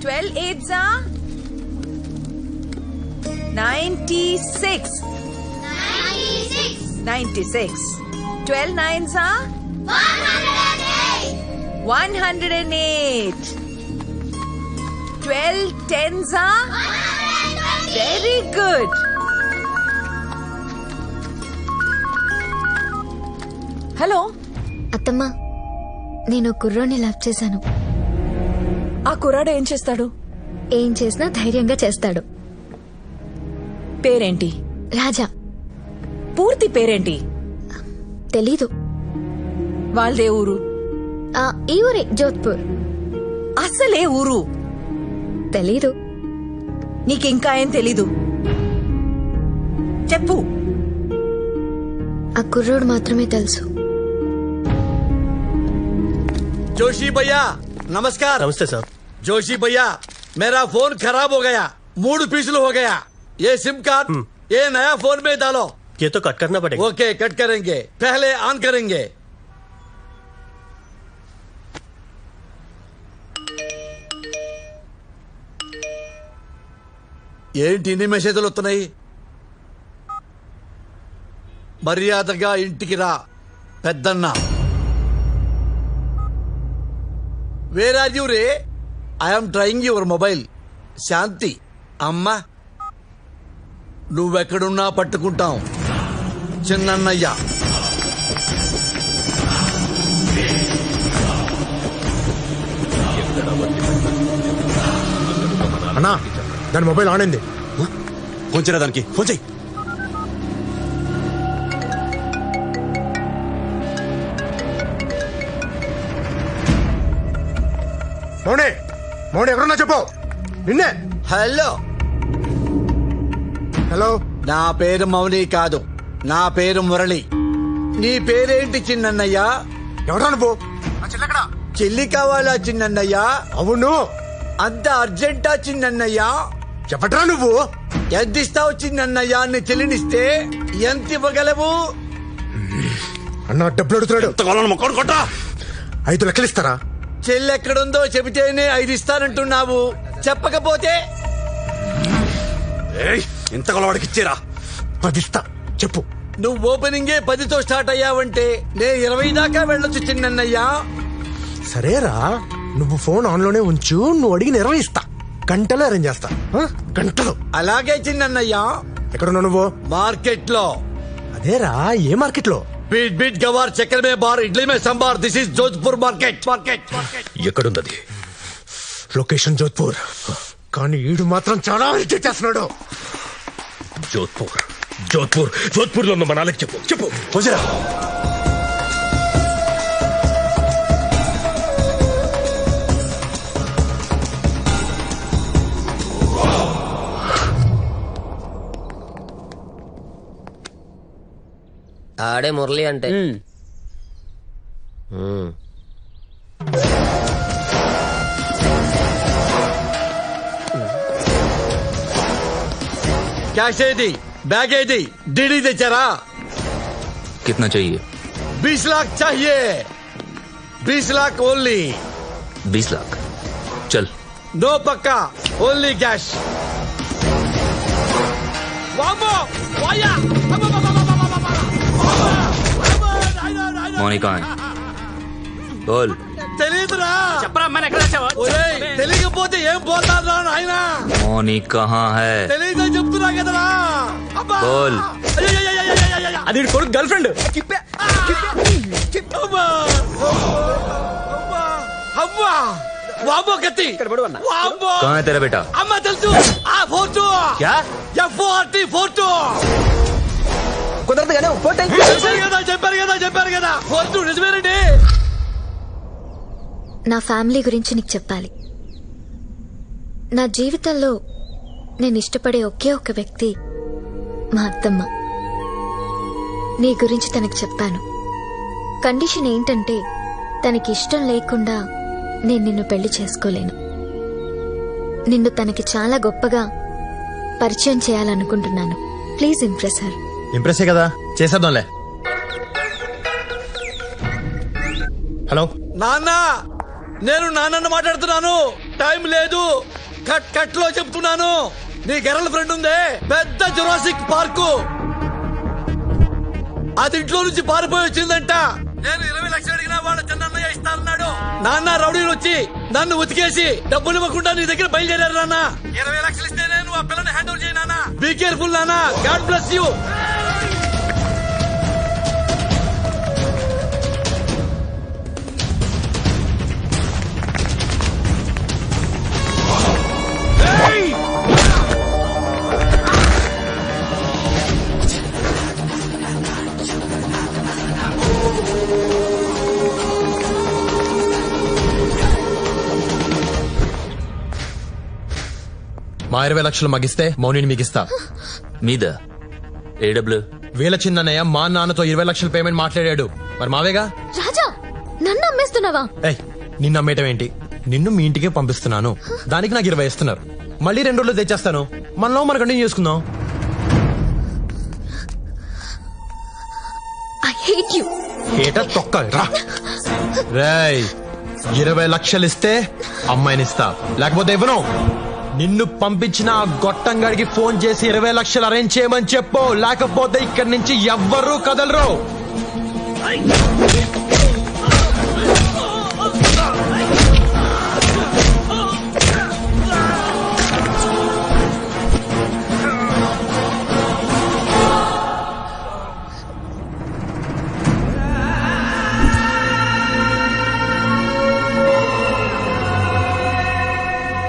12 8s are 96. 96. 12 9s are 108. 12 10s are very good. Hello అత్తమ్మా, నేను కుర్రోని love చేశాను. ఆ కుర్రాడు ఏం చేస్తాడు? ఏం చేసినా ధైర్యంగా చేస్తాడు. పేరేంటి? రాజా. పూర్తి పేరేంటి? తెలీదు. వాళ్ళదే ఊరు? ఈ ఊరే, జోధ్పూర్. అసలే ఊరు తెలీదు. నీకింకా ఏం తెలీదు? చెప్పు. ఆ కుర్రోడు మాత్రమే తెలుసు. जोशी भैया नमस्कार। नमस्ते सर। जोशी भैया मेरा फोन खराब हो गया, मूड पिछल हो गया। ये सिम कार्ड ये नया फोन में डालो। ये तो कट करना पड़ेगा। ओके कट करेंगे, पहले ऑन करेंगे। ఏంటి ఇన్ని మెసేజ్లు వస్తున్నాయి? మర్యాదగా ఇంటికి రా పెద్దన్న. వేర్ ఆర్ యూ రే? I'm trying your mobile. Shanti అమ్మా, నువ్వెక్కడున్నా పట్టుకుంటాం. చిన్నన్నయ్య. అన్నా, దాని మొబైల్ ఆన్ అయింది. ఫోన్ చేయరా దానికి, ఫోన్ చేయి. మౌనే, మౌనే ఎక్కడున్నా చెప్పు. నిన్నే. హలో. హలో. నా పేరు మౌని కాదు, నా పేరు మురళి. నీ పేరేంటి చిన్నన్నయ్య? ఎవరా నువ్వు? చెల్లెక్కడా? చెల్లి కావాలా చిన్నన్నయ్య? అవును. అంత అర్జెంటా చిన్నన్నయ్య? చెప్పట్రా నువ్వు? ఎంత ఇస్తావు చిన్నన్నయ్య? నీ చెల్లినిస్తే ఎంత ఇవ్వగలవు? అన్న డబ్బులు అడుగుతున్నాడు. మొక్కడు కొట్టా. 5 లక్షలు ఇస్తారా? చెల్లి ఎక్కడుందో చెబితేనే 5 ఇస్తానంటున్నావు, చెప్పకపోతే? ఎంత కొలవాడికి ఇచ్చేరా? 10 ఇస్తా, చెప్పు. నువ్వు ఓపెనింగే 10తో స్టార్ట్ అయ్యావంటే నే 20 దాకా వెళ్ళొచ్చు చిన్నన్నయ్యా. సరేరా, నువ్వు ఫోన్ ఆన్ లోనే ఉంచు. నువ్వు అడిగిన 20 ఇస్తా. గంటలో అరేంజ్ చేస్తా. గంటలో. అలాగే చిన్నన్నయ్యా. ఎక్కడున్నావు నువ్వు? మార్కెట్ లో. అదేరా, ఏ మార్కెట్ లో? बीट बीट गवार चक्कर में बार इडली में संभार। This is Jodhpur market. ఎక్కడుంది? లొకేషన్ జోధ్పూర్. కానీ ఈడు మాత్రం చాలా ఇరిటేట్ చేస్తున్నాడు. జోధ్పూర్ జోధ్పూర్ జోధ్పూర్ లో ఉన్న మా నాన్నకి చెప్పు, చెప్పు. ఫోన్ చేయరా. ఆడే మురళి అంటే. कैश ఏది? बैग ఏది? डीडी తెచ్చారా? कितना चाहिए? 20 लाख चाहिए। 20 लाख ओनली। 20 लाख चल। नो पक्का, ओनली कैश। मौनी कहाँ है? बोल। తెలీదురా? చెప్పరా అమ్మాయిని ఎక్కడ వచ్చావా? ఒరేయ్, తెలియకపోతే ఏం పోతారా నాయనా? मौनी कहाँ है? తెలీదు చెప్తున్నా కదరా. बोल। అది కొడుకు గర్ల్ ఫ్రెండ్. వామ్మో కత్తి. వామ్మో. कहाँ है तेरा बेटा? అమ్మ తెలుసు. ఆ ఫోటో. क्या? FORT photo. కుదరదు కానీ ఫోటో చెప్పారు కదా ఫోటో నిజమేనండి. నా ఫ్యామిలీ గురించి నీకు చెప్పాలి. నా జీవితంలో నేను ఇష్టపడే ఒకే ఒక వ్యక్తి మా అత్తమ్మ. నీ గురించి తనకు చెప్పాను. కండిషన్ ఏంటంటే తనకి ఇష్టం లేకుండా నేను నిన్ను పెళ్లి చేసుకోలేను. నిన్ను తనకి చాలా గొప్పగా పరిచయం చేయాలనుకుంటున్నాను. Please impress her. ఇంప్రెస్ కదా, చేసేద్దాంలే. హలో నాన్న, నేను నాన్నను మాట్లాడుతున్నాను. టైం లేదు. కట్ లో చెప్తున్నాను. నీ గర్ల్ ఫ్రెండ్ ఉందే పెద్ద జురాసిక్ పార్కు, అది ఇంట్లో నుంచి పారిపోయి వచ్చిందంట. నేను 20 లక్షలు అడిగినా వాళ్ళ చిన్నయ్య ఇస్తానన్నాడు. నాన్న రౌడీలు వచ్చి నన్ను ఉతికేసి డబ్బులు ఇవ్వకుండా నీ దగ్గర బయలుదేరారు నాన్న. 20 లక్షలు ఇస్తే నేను ఆ పిల్లని హ్యాండ్ ఓవర్ చేయి నాన్న. బీ కేర్ఫుల్ నాన్న. God bless you. మా 20 లక్షలు మగిస్తే మౌనిని మిగిస్తా. మీద ఏడబ్ల్యూ వీళ్ళ చిన్నయ్య మా నాన్నతో 20 లక్షల పేమెంట్ మాట్లాడాడు. మరి మావేగా. రాజా, నన్ను అమ్మేస్తున్నావా? ఏయ్, నిన్ను అమ్మేయటం ఏంటి? నిన్ను మీ ఇంటికే పంపిస్తున్నాను. దానికి నాకు 20 ఇస్తున్నారు. మళ్ళీ 2 రోజులు తెచ్చేస్తాను. మనలో మనం కంటిన్యూ చేసుకుందాం. I hate you. ఏటా తొక్క రా. రేయ్, 20 లక్షలు ఇస్తే అమ్మాయినిస్తా, లేకపోతే ఇవ్వను. నిన్ను పంపించిన ఆ గొట్టంగాడికి ఫోన్ చేసి 20 లక్షలు అరేంజ్ చేయమని చెప్పు, లేకపోతే ఇక్కడి నుంచి ఎవ్వరూ కదలరు.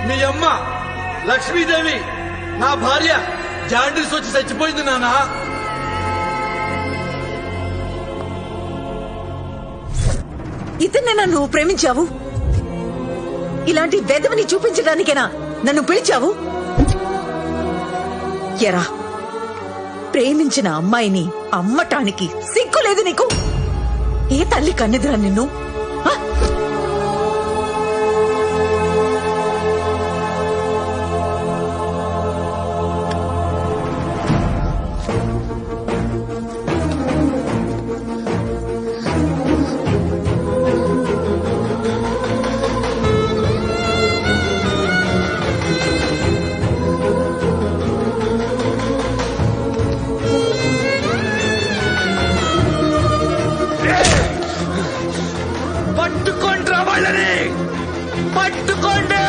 మీ అమ్మ లక్ష్మీదేవి నా భార్య జాండీస్ వచ్చి చచ్చిపోయింది నాన్న. ఇతన్నేనా నువ్వు ప్రేమించావు? ఇలాంటి వెధవని చూపించడానికేనా నన్ను పిలిచావు? ఎరా, ప్రేమించిన అమ్మాయిని అమ్మటానికి సిగ్గు లేదు నీకు? ఏ తల్లి కన్నెదురా నిన్ను? ఆ? పట్టుకోండి రా వాళ్ళని, పట్టుకోండి.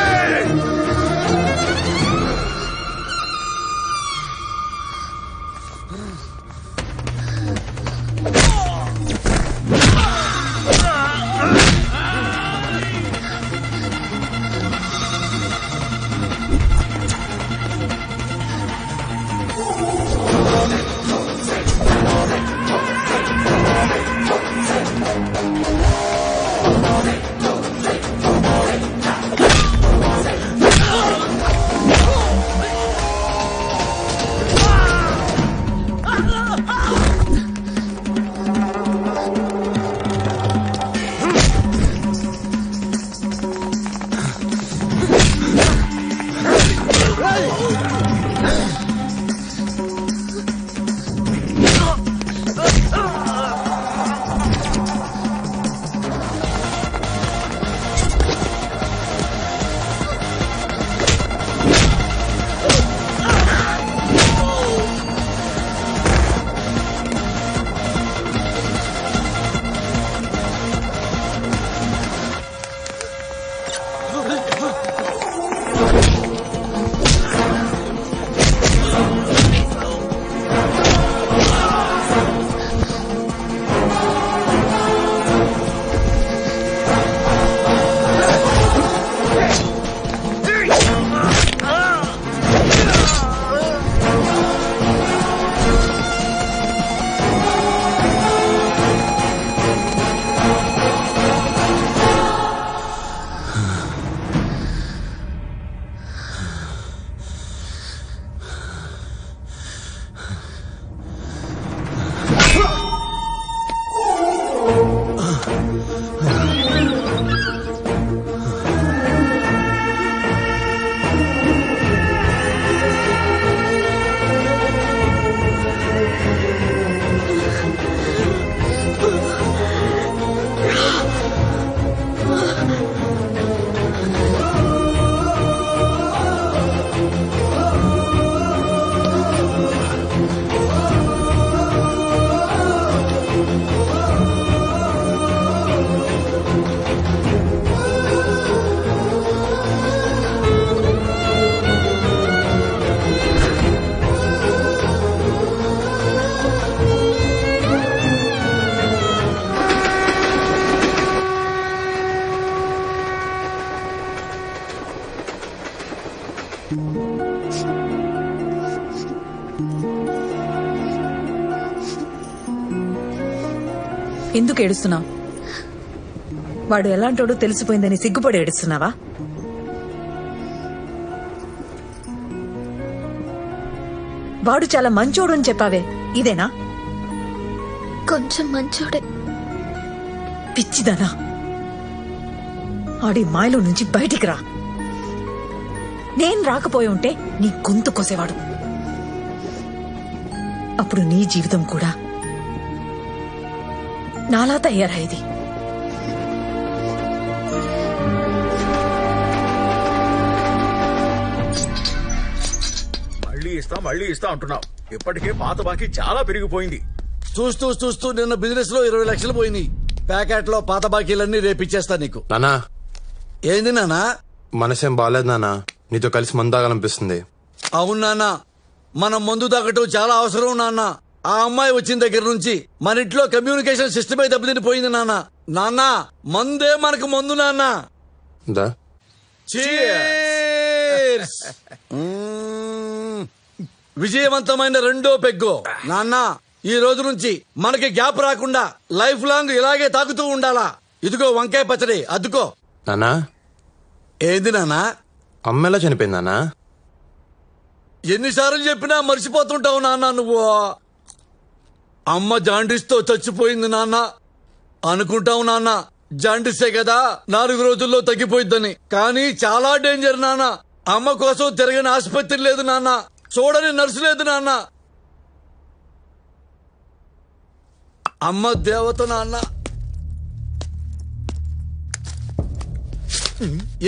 ఎందుకు ఏడుస్తున్నావు? వాడు ఎలాంటోడో తెలిసిపోయిందని సిగ్గుపడి ఏడుస్తున్నావా? వాడు చాలా మంచోడు అని చెప్పావే, ఇదేనా? కొంచెం మంచోడే. పిచ్చిదానా, ఆడి మాయలో నుంచి బయటికి రా. నేను రాకపోయి ఉంటే నీ గొంతు కోసేవాడు. అప్పుడు నీ జీవితం కూడా నాలా తయారయ్యేది. మళ్ళీ ఇస్తా అంటున్నావు. ఇప్పటికే పాత బాకీ చాలా పెరిగిపోయింది. చూస్తూ చూస్తూ నిన్న బిజినెస్ లో 20 లక్షలు పోయినాయి. ప్యాకెట్ లో పాత బాకీలన్నీ రేపిచ్చేస్తా నీకు. నానా, ఏంది నానా? మనసేం బాగాలేదు నానా, నీతో కలిసి మందు తాగాలనిపిస్తుంది. అవును నాన్న, మనం మందు తాగటం చాలా అవసరం నాన్న. ఆ అమ్మాయి వచ్చిన దగ్గర నుంచి మన ఇంట్లో కమ్యూనికేషన్ సిస్టమే దెబ్బతిని నాన్న. నాన్న, మందే మనకు మందు నాన్న. దా Cheers! విజయవంతమైన రెండో పెగ్గు. నాన్న, ఈ రోజు నుంచి మనకి గ్యాప్ రాకుండా లైఫ్ లాంగ్ ఇలాగే తాగుతూ ఉండాలా. ఇదిగో వంకాయ పచ్చడి అద్దుకో. నానా, ఏంది నాన్నా? అమ్మ ఎలా చనిపోయింది నానా? ఎన్నిసార్లు చెప్పినా మర్చిపోతుంటావు నాన్న నువ్వు. అమ్మ జాండీస్తో చచ్చిపోయింది నాన్న. అనుకుంటావు నాన్న జాండీసే కదా 4 రోజుల్లో తగ్గిపోయిద్దని, కానీ చాలా డేంజర్ నాన్న. అమ్మ కోసం తిరగని ఆసుపత్రి లేదు నాన్న, చూడని నర్సు లేదు నాన్న. అమ్మ దేవత నాన్న.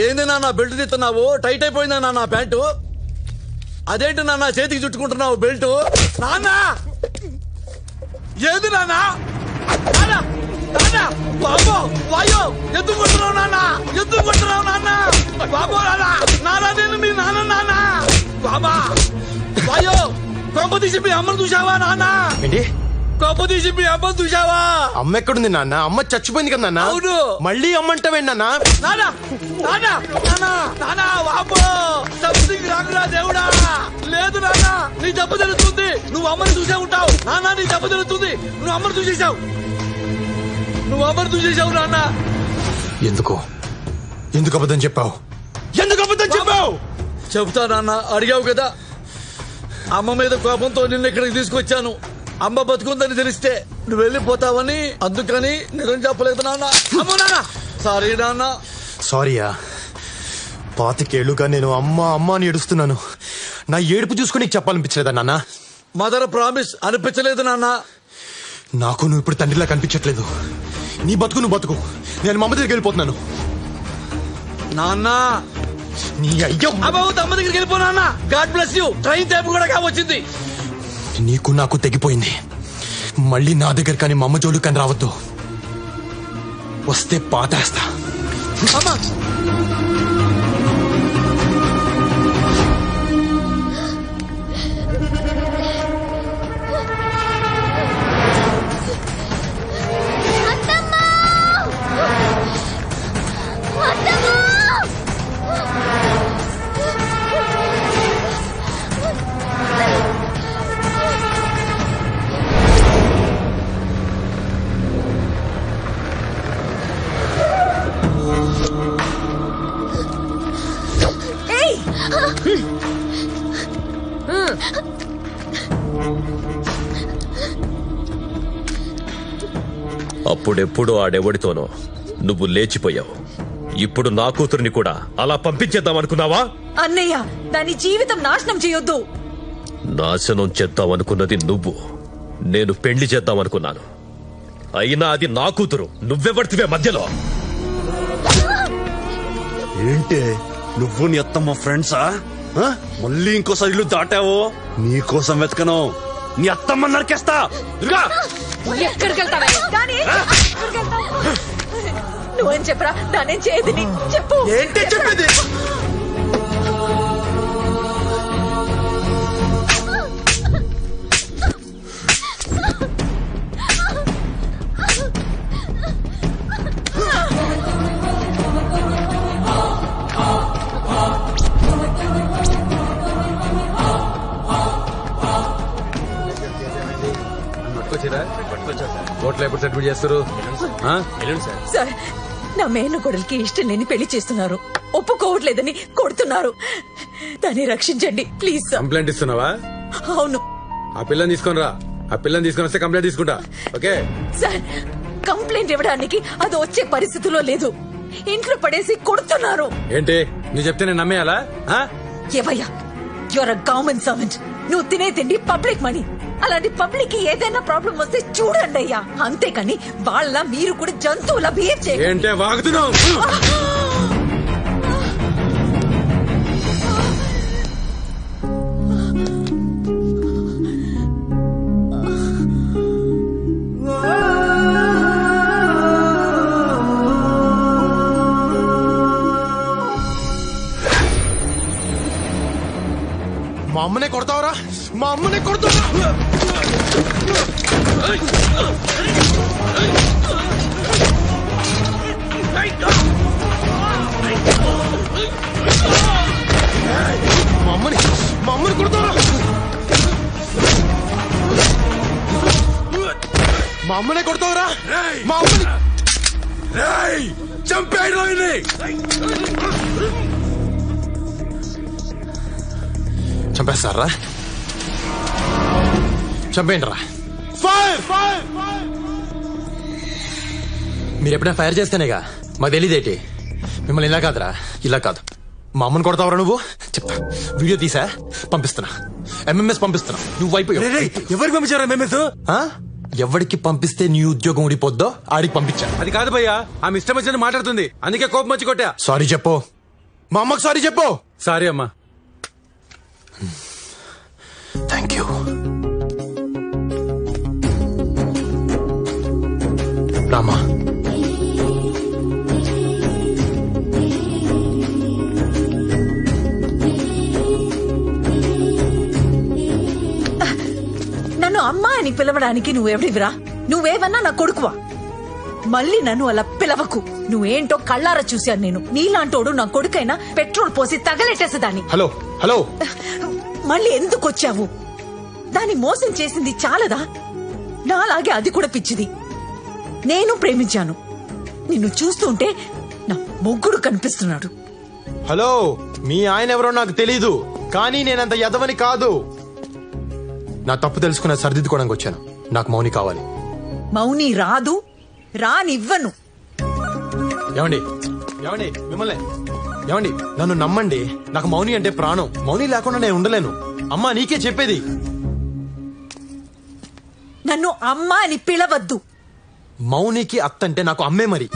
ఏంది నాన్న బెల్ట్ తీస్తున్నావు? టైట్ అయిపోయిందా నాన్న ప్యాంటు? అదేంటి నాన్న చేతికి చుట్టుకుంటున్నావు బెల్ట్? నాన్న, ఏది నాన్న? నాన్న, నాన్న, బాబో, వాయో, ఎందుకు కొట్టున్నావు నాన్న? ఎందుకు కొట్టున్నావు నాన్న? బాబో నాన్న, నాన్న నేను మీ నాన్న నాన్న. బాబా, వాయో, కొంప తీసి మీ అమ్మను చూసావా నాన్న? ఏంటి? కొంప తీసి మీ అమ్మను చూసావా? అమ్మ ఎక్కడుంది నాన్న? అమ్మ చచ్చిపోయింది కదా నాన్న. అవును. మళ్ళీ అమ్మంటావేంటి నాన్న? నాన్న, నాన్న, నాన్న, నాన్న, బాబో, సంథింగ్ రాంగురా దేవుడా. లేదు నాన్న, నీ దెబ్బ తెలుస్తుంది. నువ్వు అమ్మని చూసే ఉంటావు నాన్న. నీ దెబ్బ తెలుస్తుంది. నువ్వు అమ్మని చూసేశావు. నువ్వు అమ్మని చూసేశావు నాన్న. ఎందుకు అబద్ధం చెప్పావు? ఎందుకు అబద్ధం చెప్పావు? చెబుతా నాన్న, అడిగావు కదా. అమ్మ మీద కోపంతో నిన్ను ఇక్కడికి తీసుకొచ్చాను. అమ్మ బతుకుందని తెలిస్తే నువ్వు వెళ్ళిపోతావని, అందుకని నిజం చెప్పలేదు నాన్న. అమ్మో నాన్న, సారీ నాన్న. సారీయా? 25 ఏళ్లుగా నేను అమ్మ అమ్మ అని ఏడుస్తున్నాను. నా ఏడుపు చూసుకుని నీకు చెప్పాలనిపించలేదా నాన్న? మదర్ ప్రామిస్ అనిపించలేదు నాన్న. నాకు నువ్వు ఇప్పుడు తండ్రిలా కనిపించట్లేదు. నీ బతుకు నువ్వు బతుకు, నేను మా అమ్మ దగ్గరికి వెళ్ళిపోతున్నాను. నాన్న, నీ అయ్యో అమ్మ అమ్మ దగ్గరికి వెళ్ళిపో నాన్న. God bless you. Train time కూడా కావచ్చింది. నీకు నాకు తెగిపోయింది. మళ్ళీ నా దగ్గర కానీ మా అమ్మ జోలు కానీ రావద్దు. వస్తే పాతేస్తా. అమ్మా, అప్పుడెప్పుడు ఆడెవడితోనో నువ్వు లేచిపోయావు. ఇప్పుడు నా కూతురిని కూడా అలా పంపించేద్దామనుకున్నావా? అన్నయ్య, దాని జీవితం నాశనం చేయొద్దు. నాశనం చేద్దామనుకున్నది నువ్వు, నేను పెళ్లి చేద్దామనుకున్నాను. అయినా అది నా కూతురు. నువ్వెవడితివే మధ్యలో? ఏంటే నువ్వు నీ అత్తమ్మ ఫ్రెండ్సా? మళ్ళీ ఇంకోసారి ఇల్లు దాటావో నీకోసం వెతకను. నీ అత్తమ్మ నరికేస్తా. ఎక్కడికి వెళ్తావా? నువ్వేం చెప్పరా? దానేం చేయదు. చెప్పు. ఏంటి చెప్పేది? ఎట్లా ఎప్పుడు సెటిల్ చేస్తారు ఆ? సార్ నా మేనకోడలికి ఇష్టం లేని పెళ్లి చేస్తున్నారు, ఒప్పుకోవట్లేదని కొడుతున్నారు. దాన్ని రక్షించండి ప్లీజ్ సార్. కంప్లైంట్ ఇస్తున్నావా? అవును ఆ పిల్లని తీసుకొని రా. ఆ పిల్లని తీసుకొని వస్తే కంప్లైంట్ తీసుకుంటా. ఓకే సార్, కంప్లైంట్ ఇవ్వడానికి అది వచ్చే పరిస్థితిలో లేదు. ఇంట్లో పడేసి కొడుతున్నారు. ఏంటి నువ్వు చెప్తే నేను నమ్మేయాలా? ఆ? ఏవయ్యా, యువర్ అ గవర్నమెంట్ సర్వెంట్. నువ్వు తినే తిండి పబ్లిక్ మనీ. అలాంటి పబ్లిక్ కి ఏదైనా ప్రాబ్లం వస్తే చూడండి అయ్యా, అంతేకాని వాళ్ళ మీరు కూడా జంతువులా బిహేవ్ చేయండి. ఏంటే వాగుతున్నావు? మా అమ్మనే కొడతావరా? మా అమ్మనే కొడతావరా? మా అమ్మని కొడతావరా? మా అమ్మనే కొడతావరా? మా అమ్మని చంపేయ్ రోహిణి. చంపేస్తారా? చంపేయండి రా. ఫైర్! మీరు ఎప్పుడైనా ఫైర్ చేస్తేనేగా మాకు తెలియదేటి. మిమ్మల్ని ఇలా కాదురా, ఇలా కాదు. మా అమ్మని కొడతావరా నువ్వు? చెప్తా, వీడియో తీసా పంపిస్తున్నా, MMS పంపిస్తున్నా. నువ్వు అయిపోయావు. ఎవరికి పంపించారా మేమేసు? ఆ? ఎవరికి పంపిస్తే నీ ఉద్యోగం ఊడిపోద్దో ఆడికి పంపించా. అది కాదు భయ్యా, ఆమె ఇష్టం వచ్చినట్టు మాట్లాడుతుంది, అందుకే కోపం వచ్చి కొట్టా. సారీ చెప్పు, మా అమ్మకి సారీ చెప్పు. సారీ అమ్మా. Thank you. రామా, నన్ను అమ్మా అని పిలవడానికి నువ్వెవడివిరా? నువ్వేవన్నా నా కొడుకువా? మళ్ళీ నన్ను అలా పిలవకు. నువ్వేంటో కళ్ళారా చూశాను నేను. నీలాంటోడు నా కొడుకైనా పెట్రోల్ పోసి తగలెట్టేసేదాన్ని. హలో హలో, మళ్ళీ ఎందుకు వచ్చావు? దాన్ని మోసం చేసింది చాలదా? నాలాగే అది కూడా పిచ్చిది. నేను ప్రేమించాను. నిన్ను చూస్తుంటే నా మొగ్గుడు కనిపిస్తున్నాడు. హలో, మీ ఆయన ఎవరో నాకు తెలీదు, కానీ నేనంత ఎదవని కాదు. నా తప్పు తెలుసుకున్న సరిదిద్దుకోవడానికి వచ్చాను. నాకు మౌని కావాలి. మౌని రాదు, రానివ్వను. ఏమండి ఏమండి మిమ్మల్ని ఏమండి, నన్ను నమ్మండి. నాకు మౌని అంటే ప్రాణం. మౌని లేకుండా నేను ఉండలేను. అమ్మా, నీకే చెప్పేది. నన్ను అమ్మా అని పిలవద్దు. మౌనికి అత్తంటే నాకు అమ్మే మరి.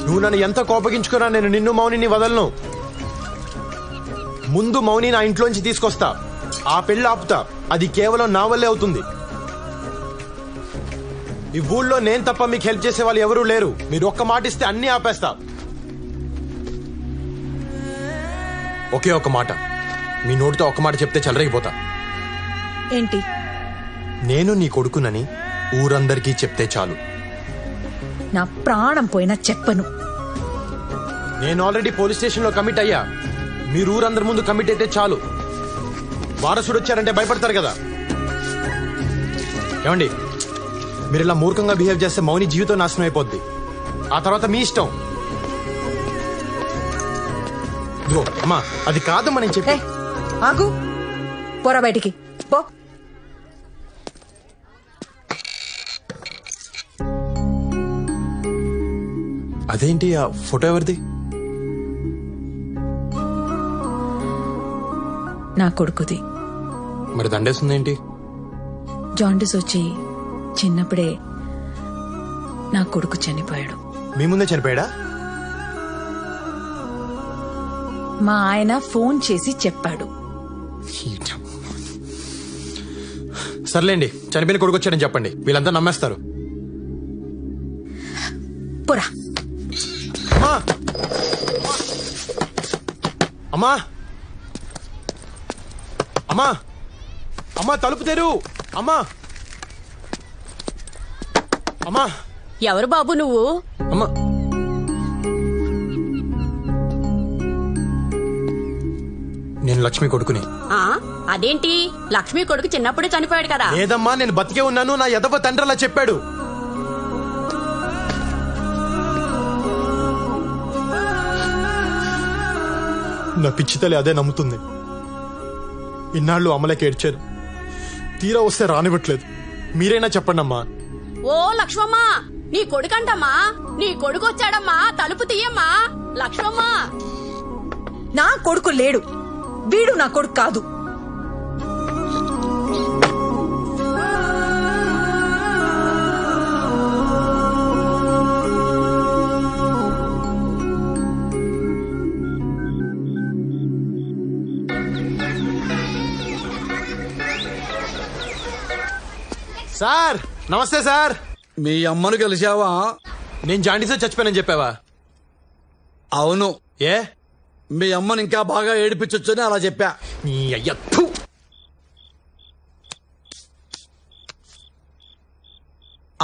నువ్వు నన్ను ఎంత కోపగించుకున్నా నేను నిన్ను మౌనిని వదలను. ముందు మౌని నా ఇంట్లోంచి తీసుకొస్తా, ఆ పెళ్లి ఆపుతా. అది కేవలం నా వల్లే అవుతుంది. ఈ ఊళ్ళో నేను తప్ప మీకు హెల్ప్ చేసే వాళ్ళు ఎవరూ లేరు. మీరు ఒక్క మాట ఇస్తే అన్ని ఆపేస్తా. ఒకే ఒక్క మాట, మీ నోటితో ఒక్క మాట చెప్తే చెలరైపోతా. ఏంటి? నేను నీ కొడుకునని ఊరందరికీ చెప్తే చాలు. నా ప్రాణం పోయినా చెప్పను. నేను ఆల్రెడీ పోలీస్ స్టేషన్ లో కమిట్ అయ్యా. మీరు ఊరందరి ముందు కమిట్ అయితే చాలు. వారసుడు వచ్చారంటే భయపడతారు కదా. ఏమండి, మీరు ఇలా మూర్ఖంగా బిహేవ్ చేస్తే మౌని జీవితం నాశనం అయిపోద్ది. ఆ తర్వాత మీ ఇష్టం. ఇదిగో అమ్మా, అది కాదమ్మా నేను చెప్పే. ఆగు, పోరా బయటికి పో. అదేంటి ఆ ఫోటో ఎవరిది? నా కొడుకుది. మరి దండేస్తుందేంటి? జాండీస్ వచ్చి చిన్నప్పుడే నా కొడుకు చనిపోయాడు. మీ ముందే చనిపోయాడా? మా ఆయన ఫోన్ చేసి చెప్పాడు. సర్లేండి, చనిపోయిన కొడుకు వచ్చాడని చెప్పండి, వీళ్ళంతా నమ్మేస్తారు. పోరా. అమ్మా, అమ్మా, అమ్మా, అమ్మా, తలుపు తెరు. అమ్మా, అమ్మా ఎవరు బాబు నువ్వు? అమ్మా నేను లక్ష్మి కొడుకుని. అదేంటి లక్ష్మి కొడుకు చిన్నప్పుడే చనిపోయాడు కదా? లేదమ్మా నేను బతికే ఉన్నాను. నా ఎదవ తండ్రి అలా చెప్పాడు. నా పిచ్చి తల్లి అదే నమ్ముతుంది. ఇన్నాళ్ళు అమలకి ఏడ్చారు, తీరా వస్తే రానివ్వట్లేదు. మీరైనా చెప్పండి అమ్మా. ఓ లక్ష్మమ్మ, నీ కొడుకంటమ్మా, నీ కొడుకు వచ్చాడమ్మా, తలుపు తీయమ్మా. లక్ష్మమ్మ, నా కొడుకు లేడు, వీడు నా కొడుకు కాదు. సార్ నమస్తే సార్. మీ అమ్మను కలిశావా? నేను జాండీసే చచ్చిపోయానని చెప్పావా? అవును. ఏ మీ అమ్మని ఇంకా బాగా ఏడిపించొచ్చని అలా చెప్పా. నీ అయ్య థు.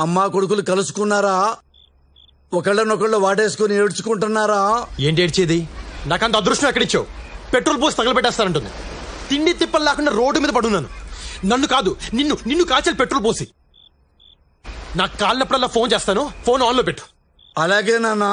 అమ్మా కొడుకులు కలుసుకున్నారా? ఒకళ్ళనొకళ్ళు వాటేసుకుని ఏడ్చుకుంటున్నారా? ఏంటి ఏడ్చేది? నాకంత అదృష్టం ఎక్కడిచ్చావు? పెట్రోల్ పోసి తగలబెట్టేస్తానంటుంది. తిండి తిప్పలు లేకుండా రోడ్డు మీద పడున్నాను. నన్ను కాదు నిన్ను నిన్ను కాల్చాలి పెట్రోల్ పోసి. నాకు కాలినప్పుడల్లా ఫోన్ చేస్తాను, ఫోన్ ఆన్ లో పెట్టు. అలాగే నాన్న.